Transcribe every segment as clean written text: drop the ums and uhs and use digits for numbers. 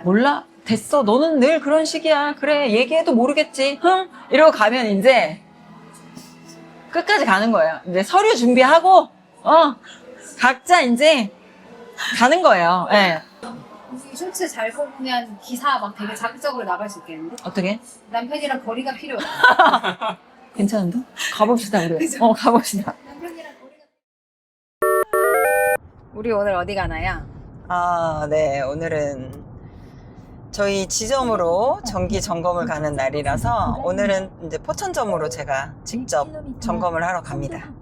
몰라? 됐어. 너는 늘 그런 식이야. 그래. 얘기해도 모르겠지. 흥? 이러고 가면 이제 끝까지 가는 거예요. 이제 서류 준비하고, 각자 이제 가는 거예요. 예. 네. 이 쇼츠 잘 뽑으면 기사 막 되게 자극적으로 나갈 수 있겠는데? 어떻게? 남편이랑 거리가 필요해. 괜찮은데? 가봅시다, 우리. 그죠? 가봅시다. 남편이랑 거리가 우리 오늘 어디 가나요? 아, 네. 오늘은 저희 지점으로 정기 점검을 가는 날이라서 오늘은 이제 포천점으로 제가 직접 점검을 하러 갑니다.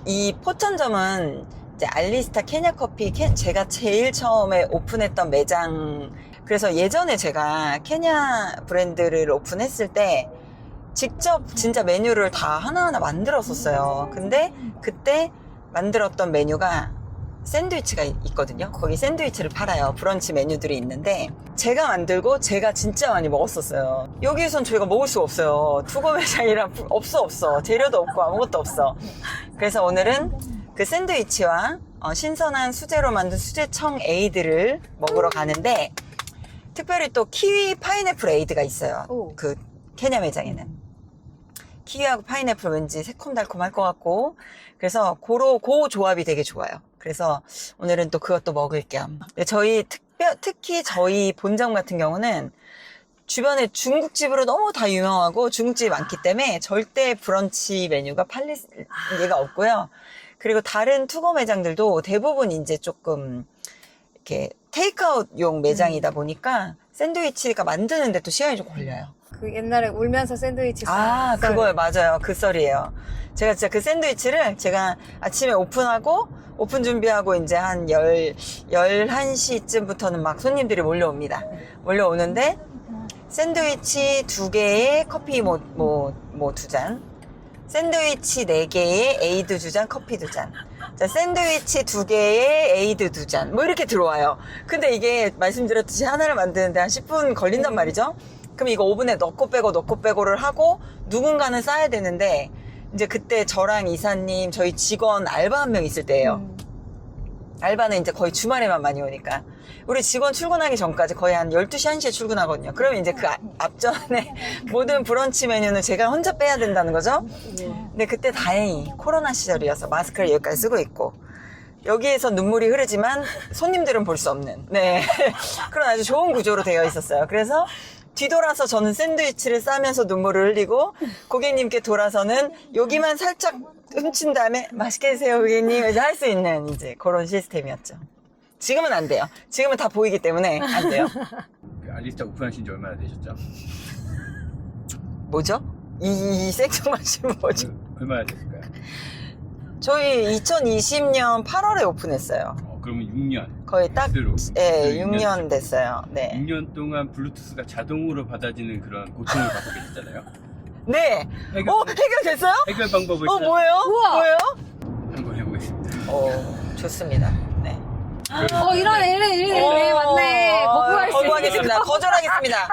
이 포천점은 이제 알리스타 케냐커피, 제가 제일 처음에 오픈했던 매장. 그래서 예전에 제가 케냐 브랜드를 오픈했을 때 직접 진짜 메뉴를 다 하나하나 만들었었어요. 근데 그때 만들었던 메뉴가 샌드위치가 있거든요. 거기 샌드위치를 팔아요. 브런치 메뉴들이 있는데 제가 만들고 제가 진짜 많이 먹었었어요. 여기에선 저희가 먹을 수가 없어요. 투고 매장이라 없어. 재료도 없고 아무것도 없어. 그래서 오늘은 그 샌드위치와 신선한 수제로 만든 수제청 에이드를 먹으러 가는데 특별히 또 키위 파인애플 에이드가 있어요. 그 케냐 매장에는 키위하고 파인애플 왠지 새콤달콤할 것 같고 그래서 그 조합이 되게 좋아요. 그래서 오늘은 또 그것도 먹을 겸. 저희 특히 저희 본점 같은 경우는 주변에 중국집으로 너무 다 유명하고 중국집이 많기 때문에 절대 브런치 메뉴가 팔릴 리가 없고요. 그리고 다른 투고 매장들도 대부분 이제 조금 이렇게 테이크아웃용 매장이다 보니까 샌드위치가 만드는데 또 시간이 좀 걸려요. 그 옛날에 울면서 샌드위치 그거요. 맞아요. 그 썰이에요. 제가 진짜 그 샌드위치를 제가 아침에 오픈 준비하고 이제 한 11시쯤부터는 막 손님들이 몰려옵니다. 몰려오는데 샌드위치 2개에 커피 뭐 2잔, 샌드위치 4개에 에이드 2잔, 커피 2잔. 자, 샌드위치 2개에 에이드 2잔. 뭐 이렇게 들어와요. 근데 이게 말씀드렸듯이 하나를 만드는데 한 10분 걸린단 말이죠. 그럼 이거 오븐에 넣고 빼고를 하고 누군가는 싸야 되는데 이제 그때 저랑 이사님, 저희 직원 알바 한 명 있을 때예요. 알바는 이제 거의 주말에만 많이 오니까. 우리 직원 출근하기 전까지 거의 한 12시, 1시에 출근하거든요. 그러면 이제 그 앞전에 모든 브런치 메뉴는 제가 혼자 빼야 된다는 거죠. 근데 그때 다행히 코로나 시절이어서 마스크를 여기까지 쓰고 있고 여기에서 눈물이 흐르지만 손님들은 볼 수 없는 그런 아주 좋은 구조로 되어 있었어요. 그래서 뒤돌아서 저는 샌드위치를 싸면서 눈물을 흘리고 고객님께 돌아서는 여기만 살짝 훔친 다음에 맛있게 드세요 고객님 이제 할 수 있는 이제 그런 시스템이었죠. 지금은 안 돼요. 지금은 다 보이기 때문에 안 돼요. 그 알리스타 오픈하신 지 얼마나 되셨죠? 뭐죠? 이 생뚱맞은 뭐죠? 얼마나 됐을까요? 저희 2020년 8월에 오픈했어요. 그러면 6년. 거의 딱, 그대로. 6년 됐어요. 네. 6년 동안 블루투스가 자동으로 받아지는 그런 고충을 갖고 계셨잖아요. 네. 해결됐어요? 해결 방법을 뭐예요? 우와. 뭐예요? 한번 해보겠습니다. 좋습니다. 네. 이래 맞네. 거부할 수 거부하겠습니다. 거절하겠습니다.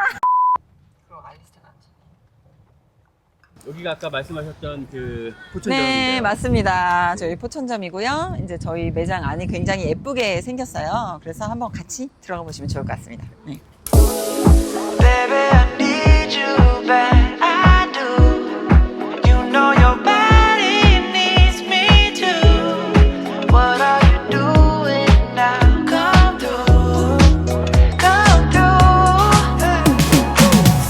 여기가 아까 말씀하셨던 그 포천점인데요. 네, 맞습니다. 저희 포천점이고요. 이제 저희 매장 안이 굉장히 예쁘게 생겼어요. 그래서 한번 같이 들어가 보시면 좋을 것 같습니다. 네. Baby, I need you back. I do. You know your body needs me too. What are you doing now? Come through. Come through.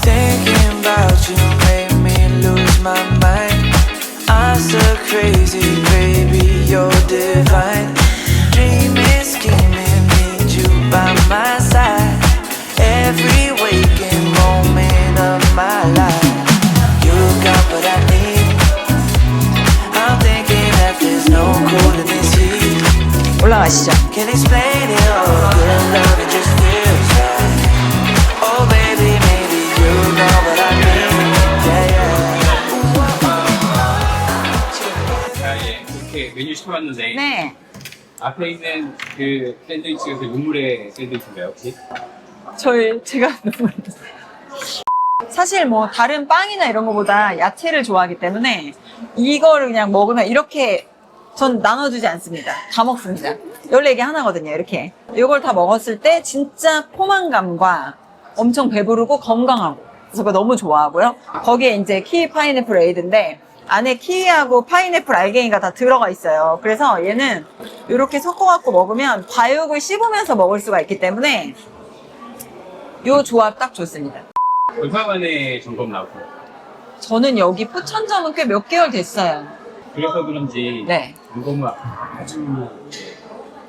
Thinking about you made me lose my mind. I'm so crazy, baby, you're divine. Dreaming, scheming, need you by my side. Every waking moment of my life, you got what I need. I'm thinking that there's no cold in this heat. 올라가시죠. Can't explain it all. Good love, it just feels right. Oh baby, maybe you know what I mean. Yeah, yeah. 이렇게 메뉴 시켜봤는데 네. 앞에 있는 그 샌드위치가 그 눈물의 샌드위치인가요 혹시? 제가 사실 뭐 다른 빵이나 이런 거보다 야채를 좋아하기 때문에 이거를 그냥 먹으면 이렇게 전 나눠주지 않습니다. 다 먹습니다. 원래 이게 하나거든요. 이렇게. 이걸 다 먹었을 때 진짜 포만감과 엄청 배부르고 건강하고. 그래서 그거 너무 좋아하고요. 거기에 이제 키위 파인애플 에이드인데 안에 키위하고 파인애플 알갱이가 다 들어가 있어요. 그래서 얘는 이렇게 섞어갖고 먹으면 과육을 씹으면서 먹을 수가 있기 때문에 이 조합 딱 좋습니다. 얼마 만에 점검 나오고 저는 여기 포천점은 꽤 몇 개월 됐어요. 그래서 그런지 네. 점검을 아주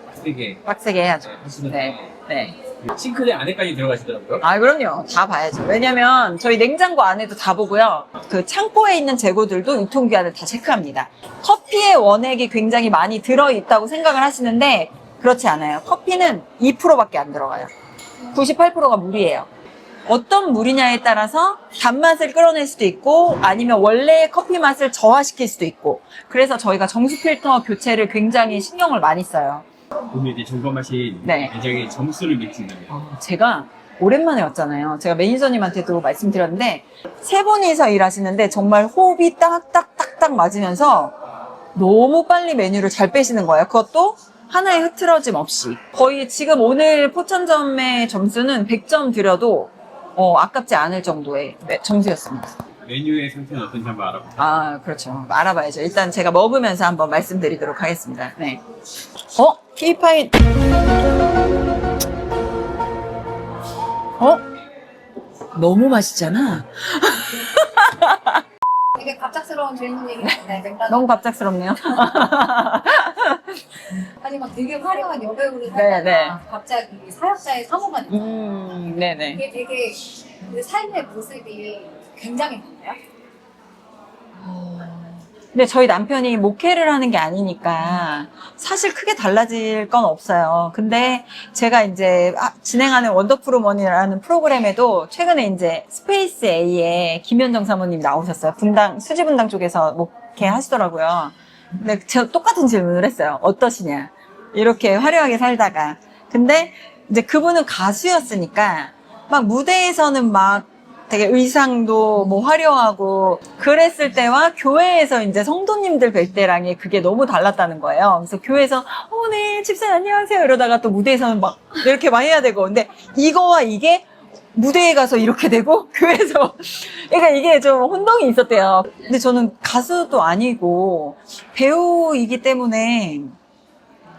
빡세게 빡세게 해야죠. 하시는데 네. 네. 싱크대 안에까지 들어가시더라고요. 아, 그럼요. 다 봐야죠. 왜냐면 저희 냉장고 안에도 다 보고요. 그 창고에 있는 재고들도 유통기한을 다 체크합니다. 커피의 원액이 굉장히 많이 들어있다고 생각을 하시는데 그렇지 않아요. 커피는 2%밖에 안 들어가요. 98%가 물이에요. 어떤 물이냐에 따라서 단맛을 끌어낼 수도 있고 아니면 원래의 커피 맛을 저하시킬 수도 있고 그래서 저희가 정수 필터 교체를 굉장히 신경을 많이 써요. 오늘 이제 점검하신 네. 매장의 점수를 매긴다면 제가 오랜만에 왔잖아요. 제가 매니저님한테도 말씀드렸는데 3분이서 일하시는데 정말 호흡이 딱딱딱딱 맞으면서 너무 빨리 메뉴를 잘 빼시는 거예요. 그것도 하나의 흐트러짐 없이. 거의 지금 오늘 포천점의 점수는 100점 드려도 아깝지 않을 정도의 점수였습니다. 메뉴의 상태는 어떤지 한번 알아볼까요? 아, 그렇죠. 알아봐야죠. 일단 제가 먹으면서 한번 말씀드리도록 하겠습니다. 네. 키위파인. 너무 맛있잖아. 되게 갑작스러운 질문이긴데 맥락. 너무 갑작스럽네요. 아니 막 되게 화려한 여배우를 네, 하다가 네. 갑자기 사역자의 사모가 됐다. 네네. 이게 되게 그 삶의 모습이 굉장히 달라요. 근데 저희 남편이 목회를 하는 게 아니니까 사실 크게 달라질 건 없어요. 근데 제가 이제 진행하는 원더풀 우먼이라는 프로그램에도 최근에 이제 스페이스 A에 김현정 사모님이 나오셨어요. 수지 분당 쪽에서 목회 하시더라고요. 근데 제가 똑같은 질문을 했어요. 어떠시냐? 이렇게 화려하게 살다가. 근데 이제 그분은 가수였으니까 막 무대에서는 막 되게 의상도 뭐 화려하고 그랬을 때와 교회에서 이제 성도님들 뵐 때랑이 그게 너무 달랐다는 거예요. 그래서 교회에서 네 집사님 안녕하세요 이러다가 또 무대에서는 막 이렇게 막 해야 되고 근데 이거와 이게 무대에 가서 이렇게 되고 교회에서 그러니까 이게 좀 혼동이 있었대요. 근데 저는 가수도 아니고 배우이기 때문에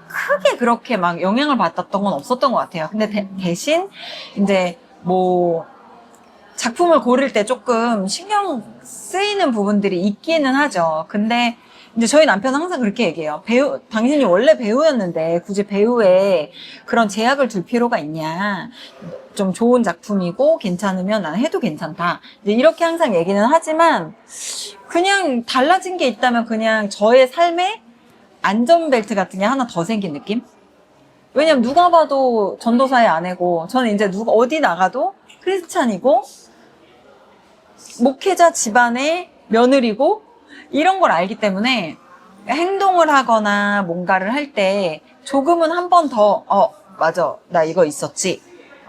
크게 그렇게 막 영향을 받았던 건 없었던 것 같아요. 근데 대신 이제 뭐 작품을 고를 때 조금 신경 쓰이는 부분들이 있기는 하죠. 근데 이제 저희 남편은 항상 그렇게 얘기해요. 당신이 원래 배우였는데 굳이 배우에 그런 제약을 둘 필요가 있냐. 좀 좋은 작품이고 괜찮으면 난 해도 괜찮다. 이제 이렇게 항상 얘기는 하지만 그냥 달라진 게 있다면 그냥 저의 삶에 안전벨트 같은 게 하나 더 생긴 느낌? 왜냐면 누가 봐도 전도사의 아내고 저는 이제 어디 나가도 크리스찬이고 목회자 집안의 며느리고 이런 걸 알기 때문에 행동을 하거나 뭔가를 할 때 조금은 한 번 더 맞아 나 이거 있었지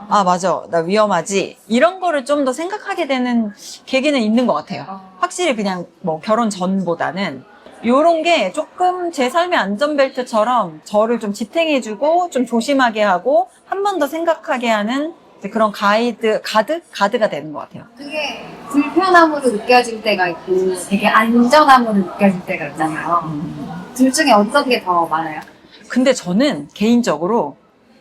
맞아 나 위험하지 이런 거를 좀 더 생각하게 되는 계기는 있는 것 같아요. 확실히 그냥 뭐 결혼 전보다는 요런 게 조금 제 삶의 안전벨트처럼 저를 좀 지탱해주고 좀 조심하게 하고 한 번 더 생각하게 하는 그런 가드가 되는 것 같아요. 그게 불편함으로 느껴질 때가 있고 되게 안전함으로 느껴질 때가 있잖아요. 둘 중에 어떤 게 더 많아요? 근데 저는 개인적으로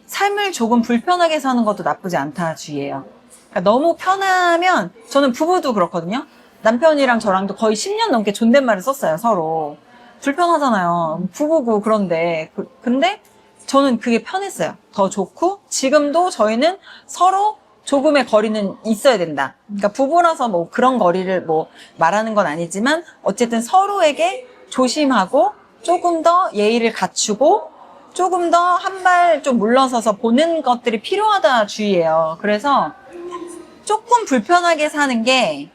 삶을 조금 불편하게 사는 것도 나쁘지 않다 주의예요. 그러니까 너무 편하면 저는 부부도 그렇거든요. 남편이랑 저랑도 거의 10년 넘게 존댓말을 썼어요, 서로. 불편하잖아요. 부부고 그런데. 근데 저는 그게 편했어요. 더 좋고 지금도 저희는 서로 조금의 거리는 있어야 된다. 그러니까 부부라서 뭐 그런 거리를 뭐 말하는 건 아니지만 어쨌든 서로에게 조심하고 조금 더 예의를 갖추고 조금 더 한 발 좀 물러서서 보는 것들이 필요하다 주의예요. 그래서 조금 불편하게 사는 게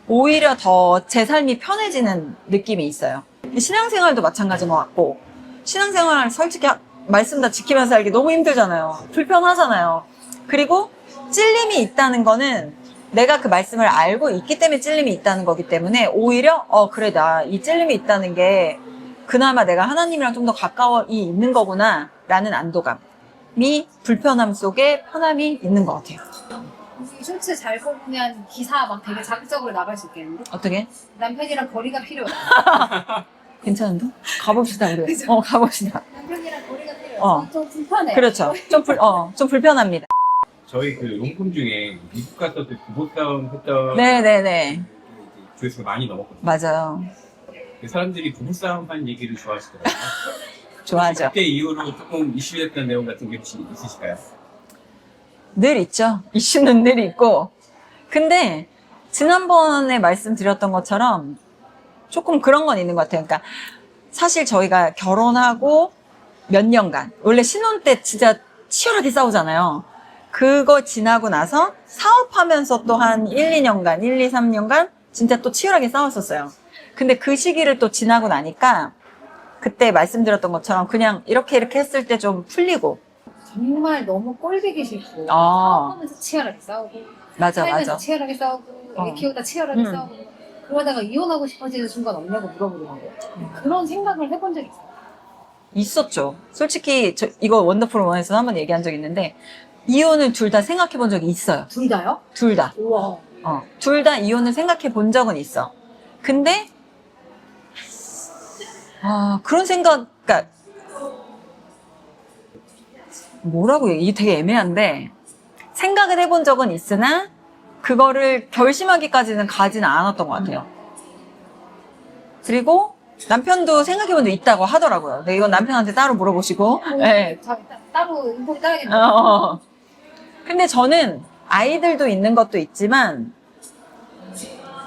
오히려 더 제 삶이 편해지는 느낌이 있어요. 신앙생활도 마찬가지인 것 같고 신앙생활 솔직히 말씀 다 지키면서 살기 너무 힘들잖아요. 불편하잖아요. 그리고 찔림이 있다는 거는 내가 그 말씀을 알고 있기 때문에 찔림이 있다는 거기 때문에 오히려 그래 나 이 찔림이 있다는 게 그나마 내가 하나님이랑 좀 더 가까워 있는 거구나 라는 안도감이 불편함 속에 편함이 있는 것 같아요. 이 쇼츠 잘 뽑으면 기사 막 되게 자극적으로 나갈 수 있겠는데? 어떻게? 남편이랑 거리가 필요해. 괜찮은데? 가봅시다 우리. 그죠? 가봅시다. 남편이랑 거리가 필요해. 어. 좀 불편해. 그렇죠. 좀 불편합니다. 저희 그 용품 중에 미국 갔을 때 부부싸움 했던 네네네. 조회수가 많이 넘었거든요. 맞아요. 그 사람들이 부부싸움 한 얘기를 좋아하시더라고요. 좋아하죠. 그때 이후로 조금 이슈됐던 내용 같은 게 혹시 있으실까요? 늘 있죠. 이슈는 늘 있고. 근데 지난번에 말씀드렸던 것처럼 조금 그런 건 있는 것 같아요. 그러니까 사실 저희가 결혼하고 몇 년간, 원래 신혼 때 진짜 치열하게 싸우잖아요. 그거 지나고 나서 사업하면서 또 한 1, 2년간, 1, 2, 3년간 진짜 또 치열하게 싸웠었어요. 근데 그 시기를 또 지나고 나니까 그때 말씀드렸던 것처럼 그냥 이렇게 했을 때 좀 풀리고. 정말 너무 꼴보기 싫고 아. 싸우면서 치열하게 싸우고 맞아, 살면서 맞아. 치열하게 싸우고 어. 애 키우다 치열하게 싸우고 그러다가 이혼하고 싶어지는 순간 없냐고 물어보더라고요. 그런 생각을 해본 적이 있어요. 있었죠. 솔직히 이거 원더풀 원에서 한번 얘기한 적 있는데 이혼을 둘 다 생각해 본 적이 있어요. 둘 다요? 둘 다. 우와. 둘 다 이혼을 생각해 본 적은 있어. 근데 그런 생각, 그러니까 뭐라고 이게 되게 애매한데 생각을 해본 적은 있으나 그거를 결심하기까지는 가지는 않았던 것 같아요. 그리고 남편도 생각해본 적 있다고 하더라고요. 근데 이건 남편한테 따로 물어보시고. 네. 따로 인터뷰 따야겠네요. 근데 저는 아이들도 있는 것도 있지만,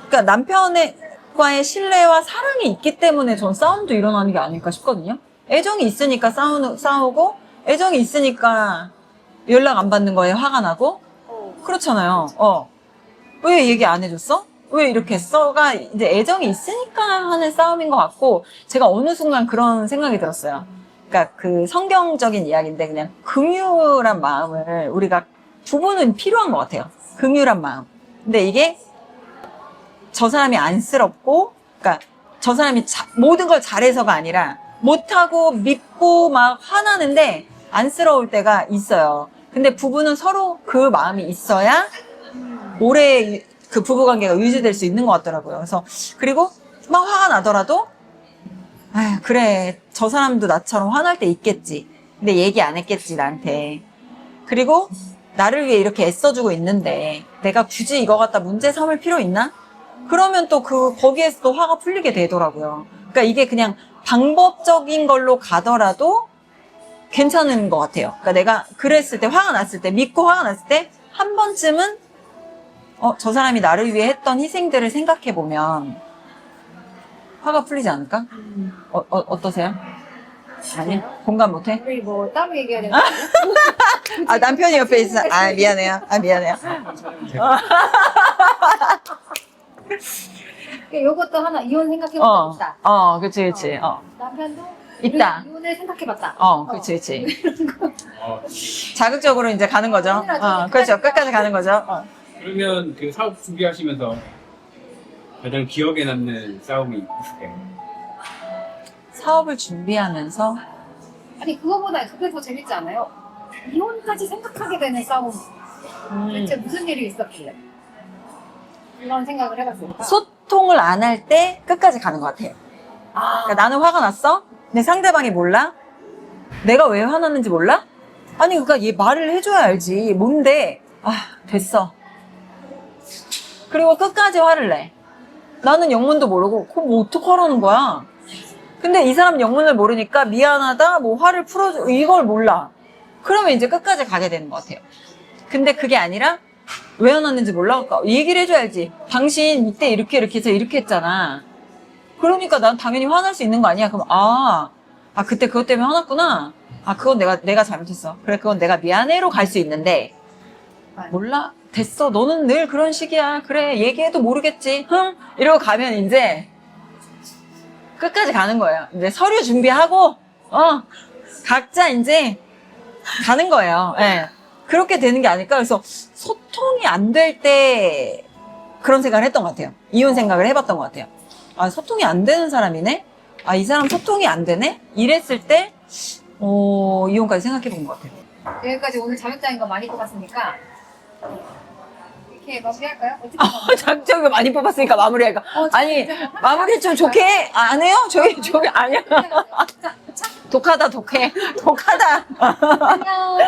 그러니까 남편과의 신뢰와 사랑이 있기 때문에 전 싸움도 일어나는 게 아닐까 싶거든요. 애정이 있으니까 싸우고, 애정이 있으니까 연락 안 받는 거에 화가 나고, 그렇잖아요. 왜 얘기 안 해줬어? 왜 이렇게 했어?가 이제 애정이 있으니까 하는 싸움인 것 같고, 제가 어느 순간 그런 생각이 들었어요. 그러니까 그 성경적인 이야기인데 그냥 긍휼한 마음을 우리가 부부는 필요한 것 같아요. 긍휼한 마음. 근데 이게 저 사람이 안쓰럽고, 그러니까 저 사람이 모든 걸 잘해서가 아니라 못하고 밉고 막 화나는데 안쓰러울 때가 있어요. 근데 부부는 서로 그 마음이 있어야 오래 그 부부관계가 유지될 수 있는 것 같더라고요. 그래서 그리고 막 화가 나더라도 아휴, 그래, 저 사람도 나처럼 화날 때 있겠지. 근데 얘기 안 했겠지, 나한테. 그리고 나를 위해 이렇게 애써주고 있는데 내가 굳이 이거 갖다 문제 삼을 필요 있나? 그러면 또 거기에서 또 화가 풀리게 되더라고요. 그러니까 이게 그냥 방법적인 걸로 가더라도 괜찮은 것 같아요. 그러니까 내가 그랬을 때, 화가 났을 때, 믿고 화가 났을 때 한 번쯤은 저 사람이 나를 위해 했던 희생들을 생각해보면 화가 풀리지 않을까? 어떠세요? 아니, 공감 못해? 우리 뭐 따로 얘기해야 되나? 남편이 옆에 있어. 미안해요. 미안해요. 요것도 하나 이혼 생각해본 적 있다. 그치. 남편도 있다. 이혼을 생각해봤다. 그치. 자극적으로 이제 가는 거죠. 그렇죠. 끝까지 가는 거죠. 그러면 그 사업 준비하시면서 가장 기억에 남는 싸움이 있으세요? 사업을 준비하면서 아니 그거보다 그게 더 재밌지 않아요? 이혼까지 생각하게 되는 싸움. 대체 무슨 일이 있었길래? 이런 생각을 해봤어요. 소통을 안 할 때 끝까지 가는 것 같아요. 그러니까 나는 화가 났어? 근데 상대방이 몰라? 내가 왜 화났는지 몰라? 아니 그러니까 얘 말을 해줘야 알지. 뭔데? 됐어. 그리고 끝까지 화를 내. 나는 영문도 모르고 그럼 뭐 어떡하라는 거야? 근데 이 사람 영문을 모르니까 미안하다, 뭐 화를 풀어줘, 이걸 몰라. 그러면 이제 끝까지 가게 되는 것 같아요. 근데 그게 아니라 왜 화났는지 몰라? 그러니까 얘기를 해줘야지. 당신 이때 이렇게 해서 이렇게 했잖아. 그러니까 난 당연히 화날 수 있는 거 아니야? 그럼 그때 그것 때문에 화났구나. 그건 내가 잘못했어. 그래, 그건 내가 미안해로 갈 수 있는데 몰라? 됐어. 너는 늘 그런 식이야. 그래, 얘기해도 모르겠지. 흥? 이러고 가면 이제 끝까지 가는 거예요. 이제 서류 준비하고 각자 이제 가는 거예요. 네. 그렇게 되는 게 아닐까. 그래서 소통이 안 될 때 그런 생각을 했던 것 같아요. 이혼 생각을 해봤던 것 같아요. 소통이 안 되는 사람이네? 아, 이 사람 소통이 안 되네? 이랬을 때, 이혼까지 생각해 본 것 같아요. 여기까지 오늘 자격장인 거 많이 뽑았으니까 이렇게 마무리할까요? 어떻게 장점을 많이 뽑았으니까 마무리할까? 아니, 마무리 좀 좋게 안 해요? 저기 아니야. 독하다, 독해. 독하다. 안녕.